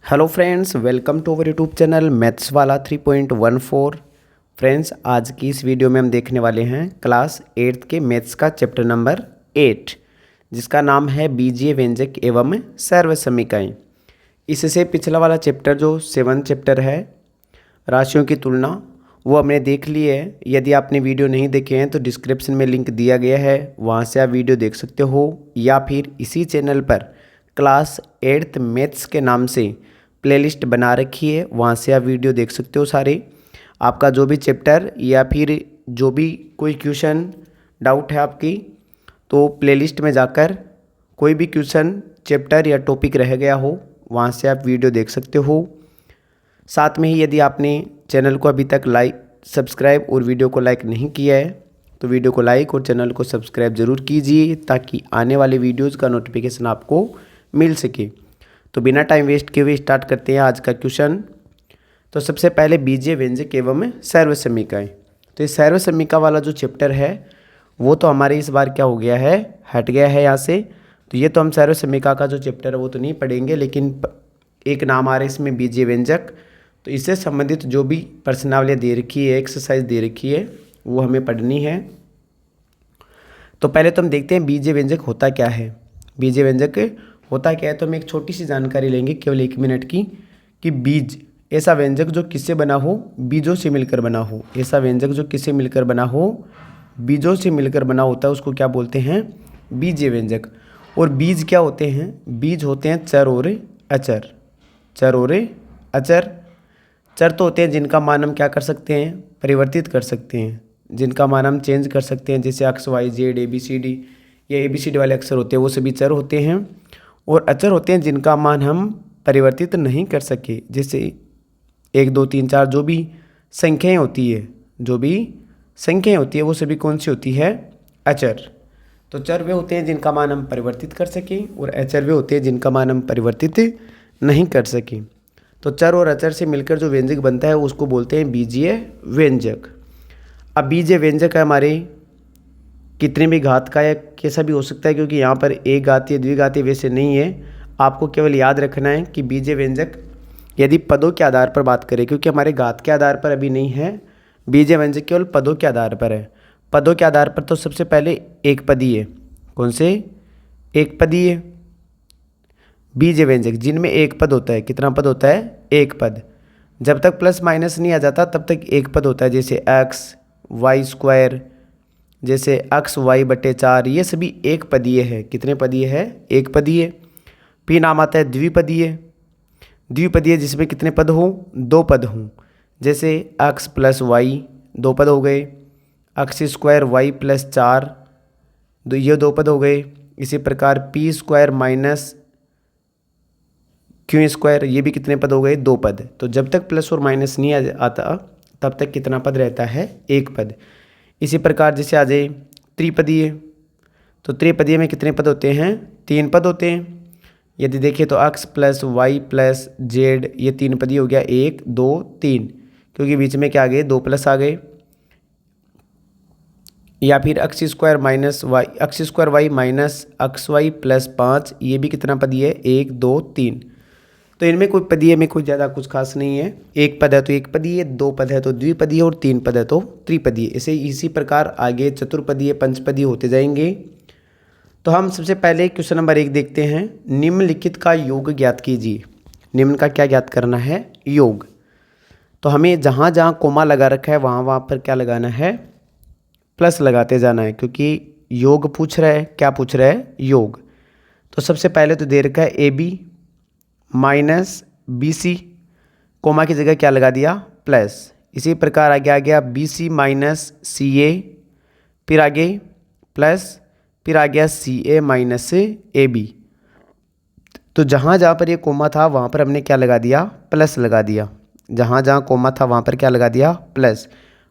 Hello friends, welcome to our YouTube channel maths वाला 3.14। Friends, आज की इस वीडियो में हम देखने वाले हैं क्लास 8th के मैथ्स का चैप्टर नंबर 8, जिसका नाम है बीजीय व्यंजक एवं सर्व समीकरण। इससे पिछला वाला चैप्टर जो 7th चैप्टर है राशियों की तुलना, वो हमने देख ली है। यदि आपने वीडियो नहीं देखे हैं तो डिस्क्रिप्शन में लिंक दिया गया है, वहाँ से आप वीडियो देख सकते हो, या फिर इसी चैनल पर क्लास 8th मैथ्स के नाम से प्लेलिस्ट बना रखी है, वहाँ से आप वीडियो देख सकते हो सारे। आपका जो भी चैप्टर या फिर जो भी कोई क्वेश्चन डाउट है आपकी, तो प्लेलिस्ट में जाकर कोई भी क्वेश्चन चैप्टर या टॉपिक रह गया हो, वहाँ से आप वीडियो देख सकते हो। साथ में ही यदि आपने चैनल को अभी तक सब्सक्राइब और वीडियो को लाइक नहीं किया है तो वीडियो को लाइक और चैनल को सब्सक्राइब ज़रूर कीजिए, ताकि आने वाले वीडियोज़ का नोटिफिकेशन आपको मिल सके। तो बिना टाइम वेस्ट किए हुए स्टार्ट करते हैं आज का क्वेश्चन। तो सबसे पहले बीजीय व्यंजक एवं सर्व समीकरण। तो ये सर्व समीकरण वाला जो चैप्टर है वो तो हमारे इस बार क्या हो गया है, हट गया है यहाँ से। तो ये तो हम सर्व समीकरण का जो चैप्टर है वो तो नहीं पढ़ेंगे, लेकिन एक नाम आ रहा है इसमें बीजीय व्यंजक। तो इससे संबंधित जो भी प्रश्नावलियाँ दे रखी है, एक्सरसाइज दे रखी है, वो हमें पढ़नी है। तो पहले तो हम देखते हैं बीजीय व्यंजक होता क्या है। बीजीय व्यंजक होता क्या है तो हम एक छोटी सी जानकारी लेंगे केवल 1 मिनट की, कि बीज ऐसा व्यंजक जो किससे बना हो, बीजों से मिलकर बना हो। ऐसा व्यंजक जो किससे मिलकर बना हो, बीजों से मिलकर बना होता है, उसको क्या बोलते हैं, बीजीय व्यंजक। और बीज क्या होते हैं, बीज होते हैं चर और अचर। चर और अचर, चर तो होते हैं जिनका मान हम क्या कर सकते हैं, परिवर्तित कर सकते हैं, जिनका मान हम चेंज कर सकते हैं, जैसे एक्स वाई जेड ABCD, ये ABCD वाले अक्षर होते हैं, वो सभी चर होते हैं। और अचर होते हैं जिनका मान हम परिवर्तित नहीं कर सके, जैसे 1 2 3 4 जो भी संख्याएं होती है, जो भी संख्याएं होती है वो सभी कौन सी होती है, अचर। तो चर वे होते हैं जिनका मान हम परिवर्तित कर सकें, और अचर वे होते हैं जिनका मान हम परिवर्तित नहीं कर सकें। तो चर और अचर से मिलकर जो व्यंजक बनता है उसको बोलते हैं बीजीय व्यंजक। अब बीजीय व्यंजक है हमारे कितने भी घात का या कैसा भी हो सकता है, क्योंकि यहाँ पर एक घातीय द्विघातीय वैसे नहीं है। आपको केवल याद रखना है कि बीजीय व्यंजक यदि पदों के आधार पर बात करें, क्योंकि हमारे घात के आधार पर अभी नहीं है, बीजीय व्यंजक केवल पदों के आधार पर है। पदों के आधार पर तो सबसे पहले एक पदीय, कौन से, एक पदीय बीजीय व्यंजक जिनमें एक पद होता है। कितना पद होता है, एक पद। जब तक प्लस माइनस नहीं आ जाता तब तक एक पद होता है, जैसे x/y², जैसे x/y/4, ये सभी एक पदीय है। कितने पदीय है, एक पदीय। फिर नाम आता है द्विपदीय। द्विपदीय जिसमें कितने पद हों, 2 पद हों, जैसे x + y, 2 पद हो गए, x² y+4, ये 2 पद हो गए। इसी प्रकार p² - q², ये भी कितने पद हो गए, 2 पद। तो जब तक प्लस और माइनस नहीं आता तब तक कितना पद रहता है, एक पद। इसी प्रकार जैसे आ जाए त्रिपदीय, तो त्रिपदीय में कितने पद होते हैं, 3 पद होते हैं। यदि देखें तो x + y+z, ये 3 पदीय हो गया, 1 2 3, क्योंकि बीच में क्या आ गए, 2 प्लस आ गए। या फिर x² y -xy+5, ये भी कितना पदीय है, 1 2 3। तो इनमें कोई पदीय में कोई ज़्यादा कुछ खास नहीं है। एक पद है तो एक पदीय, 2 पद है तो द्विपदीय, और 3 पद है तो त्रिपदीय। इसे इसी प्रकार आगे चतुर्पदीय पंचपदीय होते जाएंगे। तो हम सबसे पहले क्वेश्चन नंबर 1 देखते हैं। निम्नलिखित का योग ज्ञात कीजिए। निम्न का क्या ज्ञात करना है, योग। तो हमें जहाँ जहाँ कोमा लगा रखा है वहाँ वहाँ पर क्या लगाना है, प्लस लगाते जाना है, क्योंकि योग पूछ रहा है। क्या पूछ रहा है, योग। तो सबसे पहले तो दे रखा है AB - BC, कोमा की जगह क्या लगा दिया, प्लस। इसी प्रकार आगे आ गया BC - CA, फिर आगे प्लस, फिर आ गया CA - AB। तो जहाँ जहाँ पर ये कोमा था वहाँ पर हमने क्या लगा दिया, प्लस लगा दिया। जहाँ जहाँ कोमा था वहाँ पर क्या लगा दिया, प्लस।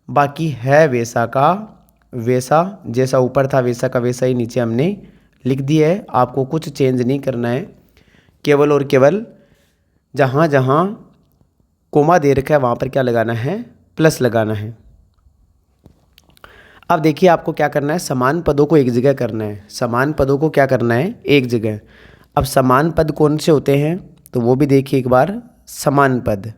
बाकी है वैसा का वैसा, जैसा ऊपर था वैसा का वैसा ही नीचे हमने लिख दिया है। आपको कुछ चेंज नहीं करना है, केवल और केवल जहाँ जहाँ कोमा दे रखा है वहाँ पर क्या लगाना है, प्लस लगाना है। अब देखिए आपको क्या करना है, समान पदों को एक जगह करना है। समान पदों को क्या करना है, एक जगह। अब समान पद कौन से होते हैं तो वो भी देखिए एक बार। समान पद।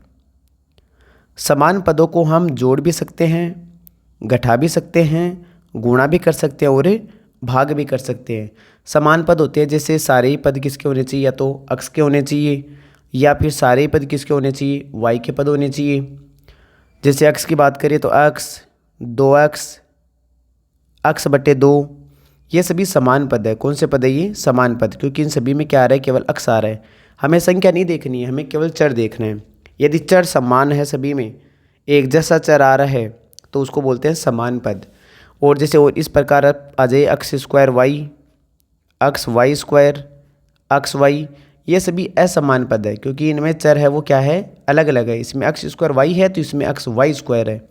समान पदों को हम जोड़ भी सकते हैं, घटा भी सकते हैं, गुणा भी कर सकते हैं और भाग भी कर सकते हैं। समान पद होते हैं जैसे सारे ही पद किसके होने चाहिए, या तो अक्स के होने चाहिए, या फिर सारे ही पद किसके होने चाहिए, वाई के पद होने चाहिए। जैसे अक्स की बात करें तो अक्स, 2x, अक्स बटे 2, ये सभी समान पद है। कौन से पद है ये? समान पद, क्योंकि इन सभी में क्या आ रहा है? केवल अक्स आ रहा है। हमें संख्या नहीं देखनी है, हमें केवल चर देखना है। यदि चर समान है, सभी में एक जैसा चर आ रहा है, तो उसको बोलते हैं समान पद। और जैसे और इस प्रकार आ जाए अक्स स्क्वायर वाई, अक्स वाई स्क्वायर, अक्स वाई, ये सभी असमान पद है, क्योंकि इनमें चर है वो क्या है? अलग अलग है। इसमें अक्स स्क्वायर वाई है तो इसमें अक्स वाई स्क्वायर है।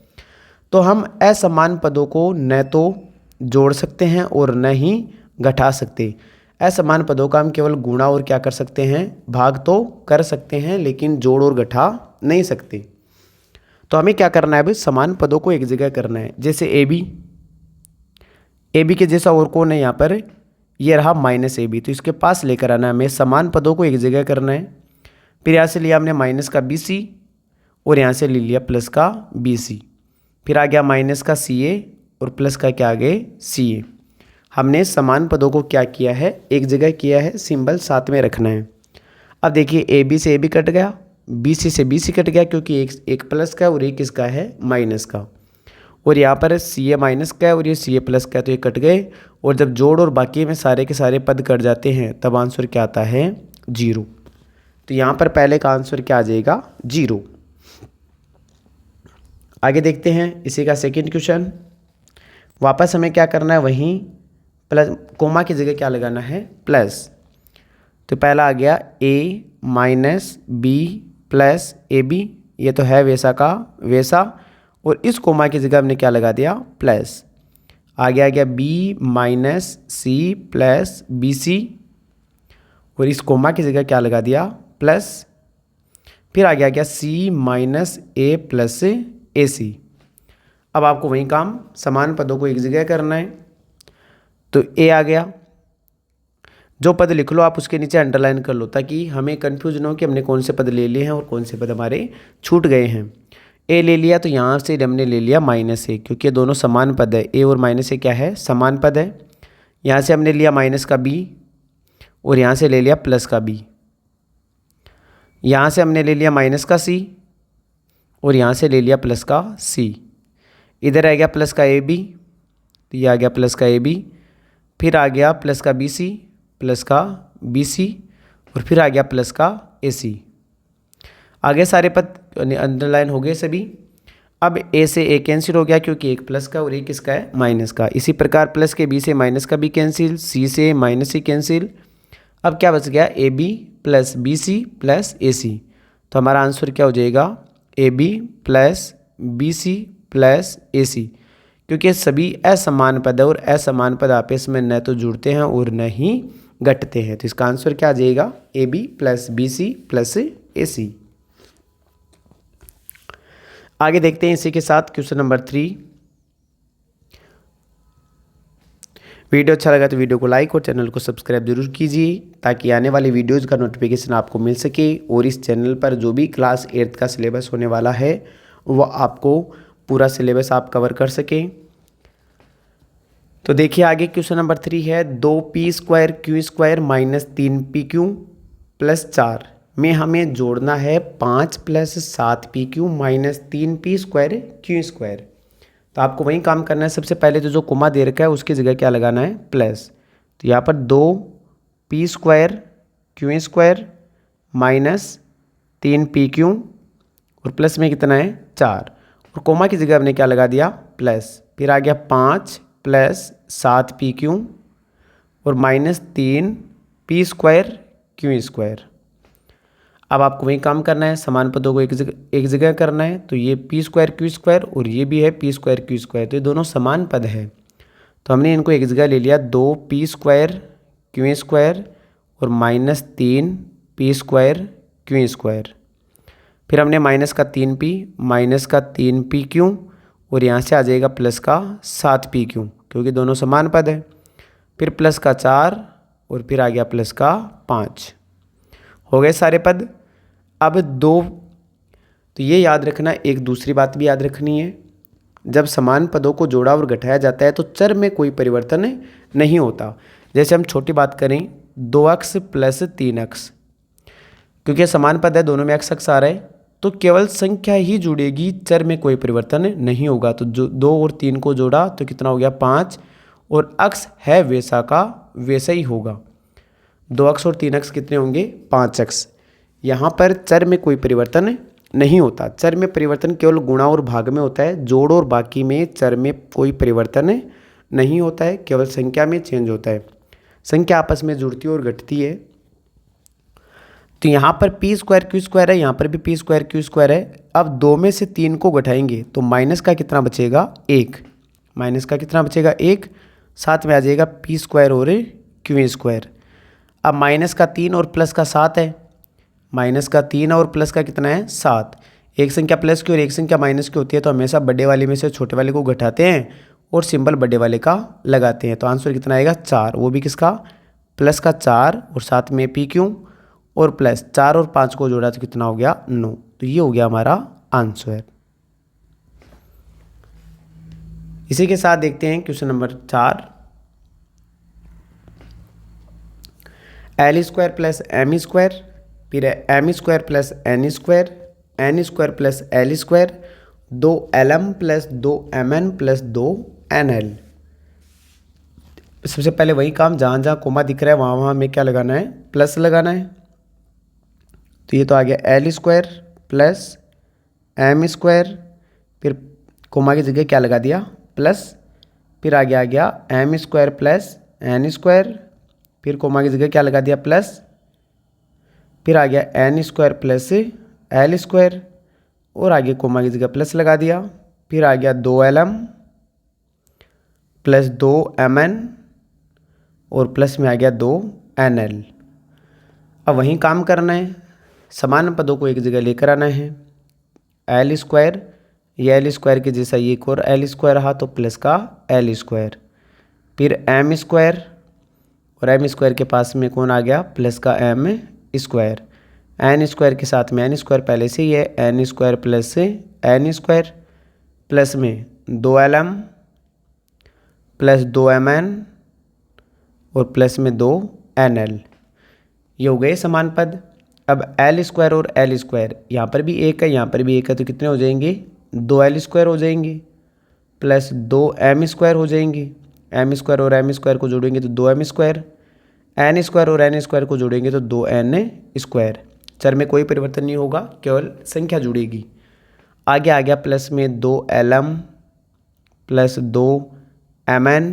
तो हम असमान पदों को न तो जोड़ सकते हैं और न ही घटा सकते। असमान पदों का हम केवल गुणा और क्या कर सकते हैं? भाग तो कर सकते हैं, लेकिन जोड़ और घटा नहीं सकते। तो हमें क्या करना है भाई? समान पदों को एक जगह करना है। जैसे ए बी के जैसा और कौन है यहाँ पर? ये रहा माइनस ए बी, तो इसके पास लेकर आना है हमें। समान पदों को एक जगह करना है। फिर यहाँ से लिया हमने माइनस का बी सी और यहाँ से ले लिया प्लस का बी सी। फिर आ गया माइनस का सी ए और प्लस का क्या आ गए? सी ए। हमने समान पदों को क्या किया है? एक जगह किया है, सिंबल साथ में रखना है। अब देखिए ए बी से ए बी कट गया, बी सी से बी सी कट गया, क्योंकि एक प्लस का और एक किसका है? माइनस का। और यहाँ पर सी ए माइनस का है और ये सी ए प्लस का है, तो ये कट गए। और जब जोड़ और बाकी में सारे के सारे पद कट जाते हैं तब आंसर क्या आता है? 0। तो यहाँ पर पहले का आंसर क्या आ जाएगा? 0। आगे देखते हैं इसी का सेकंड क्वेश्चन। वापस हमें क्या करना है? वहीं प्लस कोमा की जगह क्या लगाना है? प्लस। तो पहला आ गया a minus B plus A B, ये तो है वैसा का वैसा, और इस कोमा की जगह हमने क्या लगा दिया? प्लस। आगे आ गया b minus C plus B C, और इस कोमा की जगह क्या लगा दिया? प्लस। फिर आगे आ गया c minus A plus A सी। अब आपको वही काम समान पदों को एक जगह करना है। तो a आ गया, जो पद लिख लो आप उसके नीचे अंडरलाइन कर लो, ताकि हमें कन्फ्यूज ना हो कि हमने कौन से पद ले लिए हैं और कौन से पद हमारे छूट गए हैं। ए ले लिया तो यहाँ से हमने ले लिया माइनस ए, क्योंकि ये दोनों समान पद है। ए और माइनस ए क्या है? समान पद है। यहाँ से हमने लिया माइनस का बी और यहाँ से ले लिया प्लस का बी। यहाँ से हमने ले लिया माइनस का सी और यहाँ से ले लिया प्लस का सी। इधर आ गया प्लस का ए बी, तो ये आ गया प्लस का ए बी। फिर आ गया प्लस का बी सी, प्लस का बी सी, और फिर आ गया प्लस का ए सी। आगे सारे पद अंडरलाइन हो गए सभी। अब ए से ए कैंसिल हो गया, क्योंकि एक प्लस का और एक किसका है? माइनस का। इसी प्रकार प्लस के बी से माइनस का भी कैंसिल, सी से माइनस सी कैंसिल। अब क्या बच गया? A B plus B C plus A C. तो हमारा आंसर क्या हो जाएगा? A B plus B C plus A C, क्योंकि सभी असमान पद है और असमान पद आपस में न तो जुड़ते हैं और न ही घटते हैं। तो इसका आंसर क्या आ जाएगा? A B plus B C plus A C. आगे देखते हैं इसी के साथ क्वेश्चन नंबर 3। वीडियो अच्छा लगा तो वीडियो को लाइक और चैनल को सब्सक्राइब जरूर कीजिए, ताकि आने वाली वीडियोज़ का नोटिफिकेशन आपको मिल सके और इस चैनल पर जो भी क्लास 8th का सिलेबस होने वाला है वो आपको पूरा सिलेबस आप कवर कर सकें। तो देखिए आगे क्वेश्चन नंबर 3 है, 2p square Q square minus 3pq plus 4 में हमें जोड़ना है 5 plus 7pq minus 3p square Q square. तो आपको वही काम करना है। सबसे पहले तो जो कोमा दे रखा है उसकी जगह क्या लगाना है? प्लस। तो यहाँ पर 2p square Q square minus 3pq और प्लस में कितना है? 4, और कोमा की जगह हमने क्या लगा दिया? प्लस। फिर आ गया 5 प्लस 7pq और minus 3p square Q square. अब आपको वही काम करना है, समान पदों को एक जगह करना है। तो ये p स्क्वायर क्यू स्क्वायर और ये भी है p स्क्वायर क्यू स्क्वायर, तो ये दोनों समान पद है। तो हमने इनको एक जगह ले लिया, 2p स्क्वायर क्यू स्क्वायर और minus 3p square Q square. फिर हमने माइनस का 3p माइनस का 3pq और यहाँ से आ जाएगा प्लस का 7pq, क्योंकि दोनों समान पद है। फिर प्लस का 4 और फिर आ गया प्लस का 5। हो गए सारे पद। अब दो, तो ये याद रखना, एक दूसरी बात भी याद रखनी है, जब समान पदों को जोड़ा और घटाया जाता है तो चर में कोई परिवर्तन नहीं होता। जैसे हम छोटी बात करें 2x प्लस 3x, क्योंकि समान पद है, दोनों में x आ रहा है, तो केवल संख्या ही जुड़ेगी, चर में कोई परिवर्तन नहीं होगा। तो जो 2 और 3 को जोड़ा तो कितना हो गया 5, और x है वैसा का वैसा ही होगा। 2x और 3x कितने होंगे 5x। यहाँ पर चर में कोई परिवर्तन नहीं होता। चर में परिवर्तन केवल गुणा और भाग में होता है, जोड़ और बाकी में चर में कोई परिवर्तन नहीं होता है, केवल संख्या में चेंज होता है। संख्या आपस में जुड़ती है और घटती है। तो यहाँ पर पी स्क्वायर क्यू स्क्वायर है, यहाँ पर भी पी स्क्वायर क्यू स्क्वायर है। अब 2 में से 3 को घटाएंगे तो माइनस का कितना बचेगा 1, माइनस का कितना बचेगा 1, साथ में आ जाएगा पी स्क्वायर और क्यू स्क्वायर। अब माइनस का 3 और प्लस का 7 है, माइनस का 3 और प्लस का कितना है 7। एक संख्या प्लस की और एक संख्या माइनस की होती है तो हमेशा बड़े वाले में से छोटे वाले को घटाते हैं और सिंबल बड़े वाले का लगाते हैं। तो आंसर कितना आएगा 4, वो भी किसका प्लस का 4 और साथ में पी क्यू और प्लस 4 और 5 को जोड़ा तो कितना हो गया 9। तो ये हो गया हमारा आंसर। इसी के साथ देखते हैं question number 4। L square plus M square, फिर है M square plus N square, N square plus L square, 2lm plus 2mn plus 2nl। सबसे पहले वही काम, जहाँ जहाँ कोमा दिख रहा है वहाँ वहाँ हमें क्या लगाना है प्लस लगाना है। तो ये तो आ गया L square plus M square, फिर कोमा की जगह क्या लगा दिया प्लस, फिर आ गया M square plus N square, फिर कोमा की जगह क्या लगा दिया प्लस, फिर आ गया N square plus L square और आगे कोमा की जगह प्लस लगा दिया, फिर आ गया 2lm प्लस 2mn और प्लस में आ गया 2nl। अब वहीं काम करना है, समान पदों को एक जगह लेकर आना है। एल स्क्वायर, ये एल स्क्वायर के जैसा ये एक और एल स्क्वायर रहा तो प्लस का एल स्क्वायर, फिर एम स्क्वायर और एम स्क्वायर के पास में कौन आ गया प्लस का एम स्क्वायर, एन स्क्वायर के साथ में एन स्क्वायर पहले से ही है, एन स्क्वायर प्लस से एन स्क्वायर, प्लस में 2lm प्लस 2mn और प्लस में 2nl। ये हो गए समान पद। अब एल स्क्वायर और एल स्क्वायर, यहाँ पर भी एक है यहाँ पर भी एक है, तो कितने हो जाएंगे 2l स्क्वायर हो जाएंगे प्लस 2m स्क्वायर हो जाएंगे। एम स्क्वायर और एम स्क्वायर को जोड़ेंगे तो 2m स्क्वायर, एन स्क्वायर और एन स्क्वायर को जोड़ेंगे तो 2n स्क्वायर। चर में कोई परिवर्तन नहीं होगा, केवल संख्या जुड़ेगी। आगे आ गया प्लस में 2lm प्लस 2mn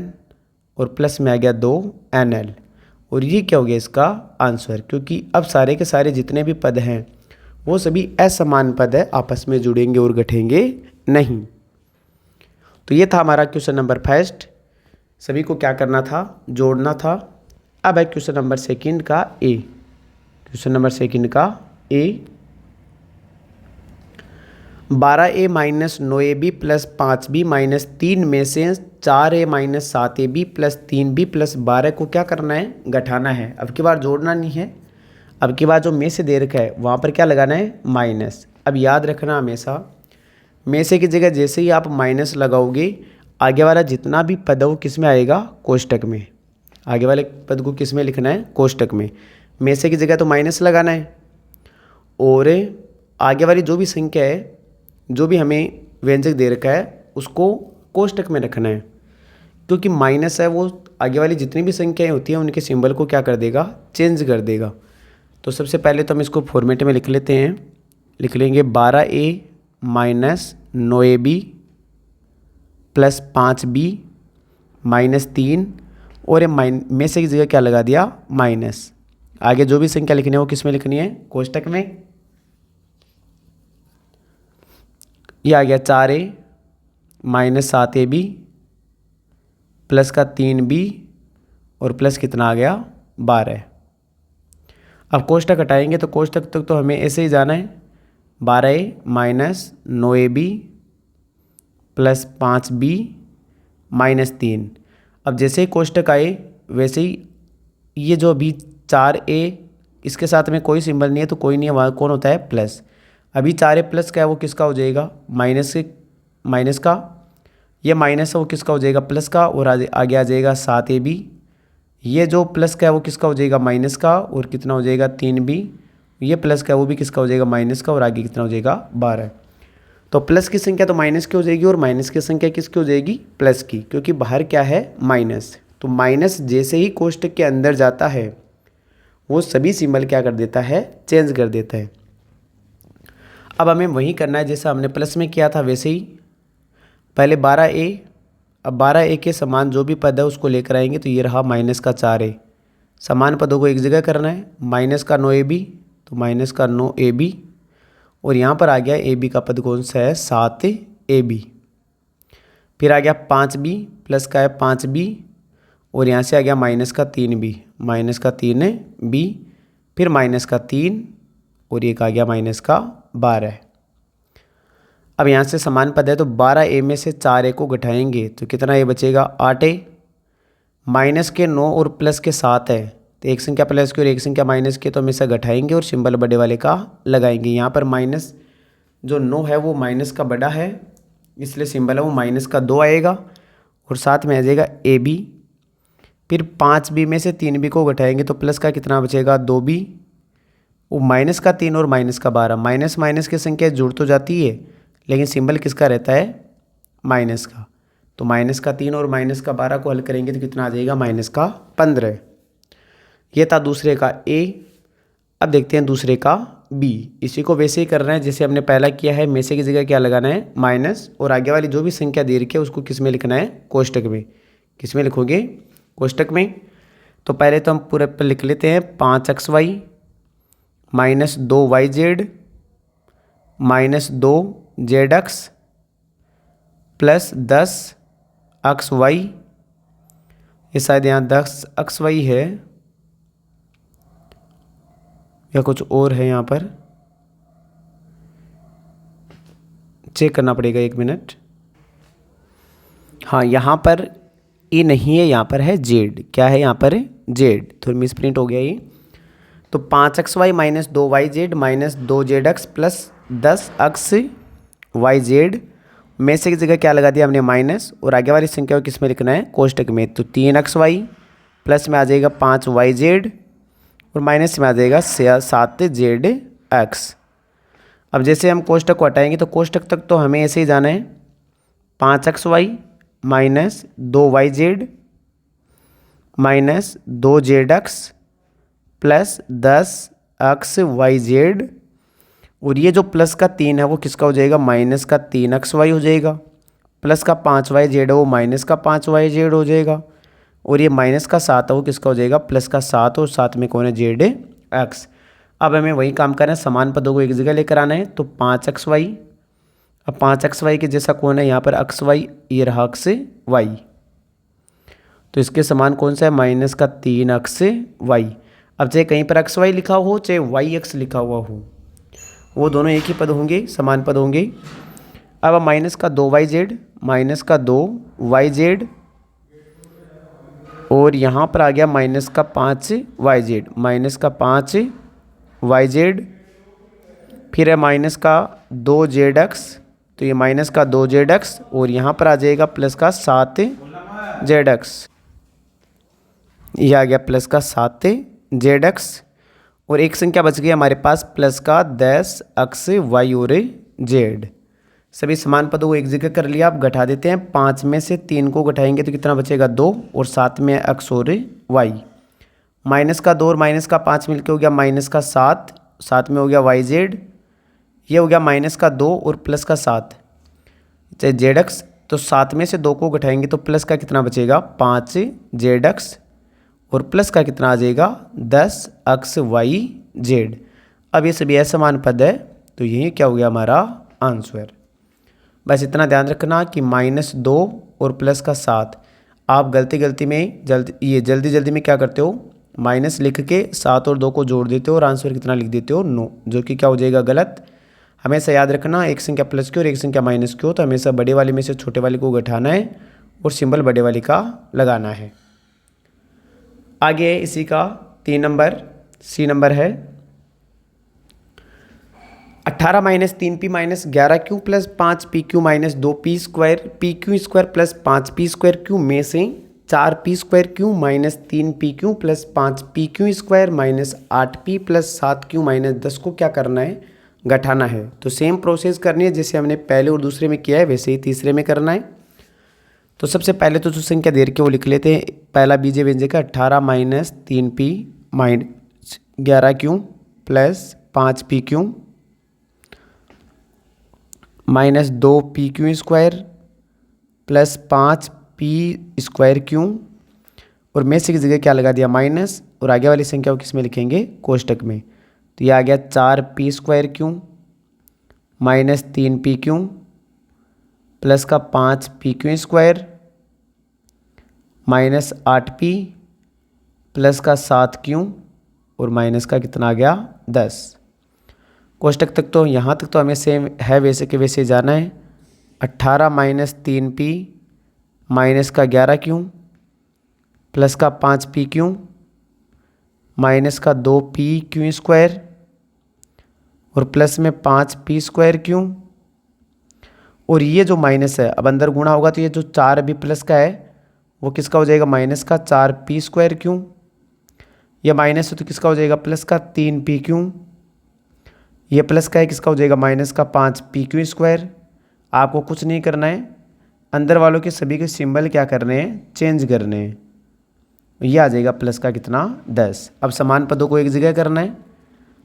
और प्लस में आ गया 2nl। और ये क्या हो गया इसका आंसर, क्योंकि अब सारे के सारे जितने भी पद हैं वो सभी असमान पद है, आपस में जुड़ेंगे और घटेंगे नहीं। तो ये था हमारा क्वेश्चन नंबर फर्स्ट। सभी को क्या करना था जोड़ना था। अब है क्वेश्चन नंबर सेकंड का ए। क्वेश्चन नंबर सेकंड का ए, 12a minus 9ab plus 5b minus 3 में से 4a minus 7ab plus 3b plus 12 को क्या करना है घटाना है। अब की बार जोड़ना नहीं है, अब की बार जो में से दे रखा है वहाँ पर क्या लगाना है माइनस। अब याद रखना हमेशा में से की जगह जैसे ही आप माइनस लगाओगे आगे वाला जितना भी पद है वो किस में आएगा कोष्टक में। आगे वाले पद को किस में लिखना है कोष्टक में से की जगह तो माइनस लगाना है। और आगे वाली जो भी संख्या है, जो भी हमें व्यंजक दे रखा है उसको कोष्टक में रखना है, क्योंकि माइनस है वो आगे वाली जितनी भी संख्याएं होती हैं उनके सिंबल को क्या कर देगा चेंज कर देगा। तो सबसे पहले तो हम इसको फॉर्मेट में लिख लेते हैं। लिख लेंगे 12a minus 9ab plus 5b minus 3 और ये में से की जगह क्या लगा दिया माइनस। आगे जो भी संख्या लिखनी है वो किस में लिखनी है कोष्टक में। ये आ गया 4a माइनस 7ab प्लस का 3b और प्लस कितना आ गया 12। अब कोष्टक हटाएंगे तो कोष्टक तक तो हमें ऐसे ही जाना है। 12a minus 9ab plus 5b minus 3। अब जैसे ही कोष्टक आए वैसे ही ये जो अभी 4a इसके साथ में कोई सिंबल नहीं है तो कोई नहीं है, वहाँ कौन होता है प्लस। अभी 4a प्लस क्या है वो किसका हो जाएगा माइनस का, ये माइनस है वो किसका हो जाएगा प्लस का, और आगे आ जाएगा 7ab। ये जो प्लस का है वो किसका हो जाएगा माइनस का, और कितना हो जाएगा 3b। ये प्लस का है वो भी किसका हो जाएगा माइनस का, और आगे कितना हो जाएगा 12। तो प्लस की संख्या तो माइनस की हो जाएगी और माइनस की संख्या किसकी हो जाएगी प्लस की, क्योंकि बाहर क्या है माइनस। तो माइनस जैसे ही कोष्टक के अंदर जाता है वो सभी सिंबल क्या कर देता है चेंज कर देता है। अब हमें वही करना है जैसा हमने प्लस में किया था वैसे ही। पहले 12a, अब 12a के समान जो भी पद है उसको लेकर आएंगे। तो ये रहा माइनस का 4a, समान पदों को एक जगह करना है। माइनस का 9ab, तो माइनस का 9ab, और यहाँ पर आ गया ab का पद कौन सा है 7ab। फिर आ गया 5b, प्लस का है 5b, और यहाँ से आ गया माइनस का 3b, माइनस का 3b, फिर माइनस का 3, और एक आ गया माइनस का 12। अब यहाँ से समान पद है तो 12a में से 4a को घटाएंगे तो कितना ये बचेगा 8a। माइनस के 9 और प्लस के 7 है, तो एक संख्या प्लस की और एक संख्या माइनस की तो हमेशा घटाएंगे और सिंबल बड़े वाले का लगाएंगे। यहाँ पर माइनस जो 9 है वो माइनस का बड़ा है, इसलिए सिंबल है वो माइनस का 2 आएगा, और साथ में आ जाएगा ab। फिर 5b में से 3b को घटाएंगे तो प्लस का कितना बचेगा 2b, वो माइनस का 3 और माइनस का 12। माइनस माइनस की संख्या जुड़ तो जाती है लेकिन सिंबल किसका रहता है माइनस का। तो माइनस का 3 और माइनस का 12 को हल करेंगे तो कितना आ जाएगा माइनस का 15। ये था दूसरे का a। अब देखते हैं दूसरे का b। इसी को वैसे ही करना है जैसे हमने पहला किया है। में से की जगह क्या लगाना है माइनस, और आगे वाली जो भी संख्या दे रखी है उसको किस में लिखना है कोष्टक में। किस में लिखोगे कोष्टक में। तो पहले तो हम पूरे पर लिख लेते हैं 5xy minus 2yz minus 2zx plus 10xy। ये शायद यहाँ 10xy है या कुछ और है, यहाँ पर चेक करना पड़ेगा 1 मिनट। हाँ यहाँ पर ए नहीं है, यहाँ पर है जेड। क्या है यहाँ पर जेड, थोड़ी मिस प्रिंट हो गया ये। तो 5xy minus 2yz minus 2zx plus 10xyz में से की जगह क्या लगा दिया हमने माइनस, और आगे वाली संख्या को किस में लिखना है कोष्टक में। तो 3xy प्लस में आ जाएगा 5yz और माइनस में आ जाएगा 7zx। अब जैसे हम कोष्टक को हटाएंगे तो कोष्टक तक तो हमें ऐसे ही जाना है। 5xy minus 2yz minus 2zx plus 10xyz, और ये जो प्लस का 3 है वो किसका हो जाएगा माइनस का 3xy हो जाएगा, प्लस का 5yz है वो माइनस का 5yz हो जाएगा, और ये माइनस का 7 है वो किसका हो जाएगा प्लस का 7, और साथ में कौन है zx। अब हमें वही काम करना है, समान पदों को एक जगह लेकर आना है। तो 5xy, अब 5xy के जैसा कौन है यहाँ पर xy, ये रहा xy, तो इसके समान कौन सा है माइनस का 3xy। अब चाहे कहीं पर xy लिखा हो चाहे yx लिखा हुआ हो, वो दोनों एक ही पद होंगे, समान पद होंगे। अब माइनस का 2yz माइनस का 2yz, और यहाँ पर आ गया माइनस का 5yz माइनस का 5yz, फिर है माइनस का 2zx, तो ये माइनस का 2zx, और यहाँ पर आ जाएगा प्लस का 7zx। यह आ गया प्लस का 7zx, और एक संख्या बच गई हमारे पास प्लस का 10xy और z। सभी समान पदों को एक जगह कर लिया। आप घटा देते हैं, 5 में से 3 को घटाएंगे तो कितना बचेगा 2, और साथ में x और y। माइनस का 2 और माइनस का 5 मिलकर हो गया माइनस का 7, साथ में हो गया yz, ये हो गया माइनस का 2 और प्लस का 7 चाहे zx। तो 7 में से 2 को घटाएंगे तो प्लस का कितना बचेगा 5zx, और प्लस का कितना आ जाएगा 10xyz। अब ये सभी असमान पद है तो यही क्या हो गया हमारा आंसर। बस इतना ध्यान रखना कि -2 और प्लस का 7, आप गलती में जल्दी में क्या करते हो माइनस लिख के 7 और 2 को जोड़ देते हो और आंसर कितना लिख देते हो 9, जो कि क्या हो जाएगा गलत। हमेशा याद रखना एक संख्या प्लस की और एक संख्या माइनस की हो तो हमेशा बड़े वाले में से छोटे वाले को घटाना है और सिंबल बड़े वाले का लगाना है। आगे इसी का 3 नंबर सी नंबर है 18 minus 3p minus 11q plus 5pq minus 2p square pq square plus 5p square q में से 4p square q minus 3pq plus 5pq square minus 8p plus 7q minus 10 को क्या करना है, घटाना है। तो सेम प्रोसेस करनी है जैसे हमने पहले और दूसरे में किया है, वैसे ही तीसरे में करना है। तो सबसे पहले तो जो संख्या दे रखी है वो लिख लेते हैं। पहला बीजे व्यंजक का 18 minus 3p minus 11q plus 5pq minus 2pq square plus 5p square q, और में से की जगह क्या लगा दिया माइनस, और आगे वाली संख्या को किस में लिखेंगे, कोष्टक में। तो ये आ गया 4p square q minus 3pq plus का 5pq square minus 8p plus का 7q और माइनस का कितना आ गया 10। कोष्टक तक तो यहाँ तक तो हमें सेम है वैसे के वैसे जाना है। 18 माइनस 3p माइनस का 11q प्लस का 5pq माइनस का 2pq स्क्वायर और प्लस में 5p स्क्वायर q, और ये जो माइनस है अब अंदर गुणा होगा तो ये जो 4 अभी प्लस का है वो किसका हो जाएगा, माइनस का 4p स्क्वायर q। ये माइनस है तो किसका हो जाएगा, प्लस का 3pq। ये प्लस का है, किसका हो जाएगा, माइनस का 5pq स्क्वायर। आपको कुछ नहीं करना है, अंदर वालों के सभी के सिंबल क्या करने हैं, चेंज करने हैं। ये आ जाएगा प्लस का कितना 10। अब समान पदों को एक जगह करना है।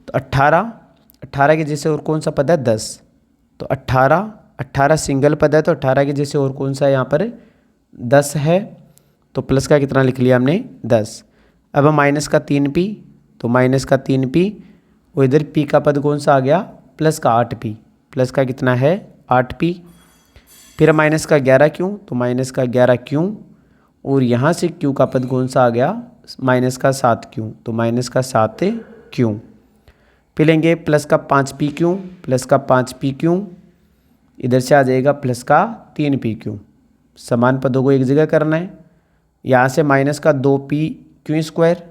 तो 18 के जैसे और कौन सा पद है 10, तो 18 सिंगल पद है तो 18 के जैसे और कौन सा है यहाँ पर 10 है, तो प्लस का कितना लिख लिया हमने 10। अब माइनस का 3p, तो माइनस का 3p, और इधर p का पद कौन सा आ गया, प्लस का 8p, प्लस का कितना है 8p। फिर माइनस का 11q, तो माइनस का 11q, और यहाँ से q का पद कौन सा आ गया, माइनस का 7q, तो माइनस का 7q। फिर लेंगे प्लस का 5pq, प्लस का 5pq, इधर से आ जाएगा प्लस का 3pq। समान पदों को एक जगह करना है। यहाँ से माइनस का 2pq स्क्वायर,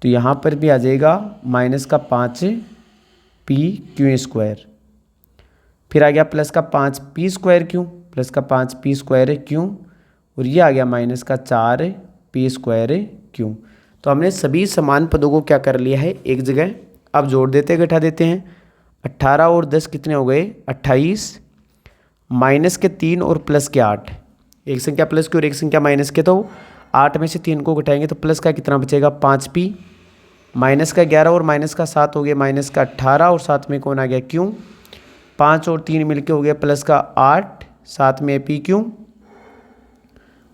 तो यहाँ पर भी आ जाएगा माइनस का 5pq स्क्वायर। फिर आ गया प्लस का 5p स्क्वायर q, प्लस का 5p स्क्वायर q, और ये आ गया माइनस का 4p स्क्वायर q। तो हमने सभी समान पदों को क्या कर लिया है, एक जगह। अब जोड़ देते हैं, घटा देते हैं। 18 और 10 कितने हो गए 28, माइनस के 3 और प्लस के 8, एक संख्या प्लस की और एक संख्या माइनस के, तो 8 में से 3 को घटाएंगे तो प्लस का कितना बचेगा 5p, माइनस का 11 और माइनस का 7 हो गया माइनस का 18, और साथ में कौन आ गया q, 5 और 3 मिलके हो गया प्लस का 8, साथ में pq,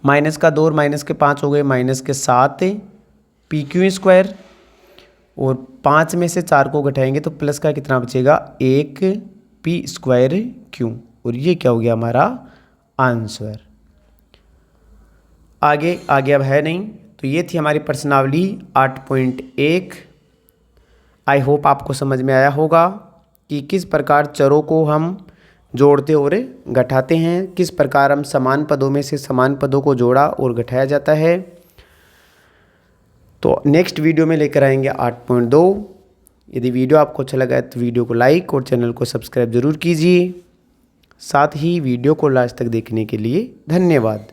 माइनस का 2 और माइनस के 5 हो गए माइनस के 7pq स्क्वायर, और 5 में से 4 को घटाएंगे तो प्लस का कितना बचेगा 1p स्क्वायर q, और ये क्या हो गया हमारा आंसर। आगे अब है नहीं। तो ये थी हमारी प्रश्नावली 8.1। आई होप आपको समझ में आया होगा कि किस प्रकार चरों को हम जोड़ते और घटाते हैं, किस प्रकार हम समान पदों में से समान पदों को जोड़ा और घटाया जाता है। तो नेक्स्ट वीडियो में लेकर आएंगे 8.2। यदि वीडियो आपको अच्छा लगा है तो वीडियो को लाइक और चैनल को सब्सक्राइब ज़रूर कीजिए। साथ ही वीडियो को लास्ट तक देखने के लिए धन्यवाद।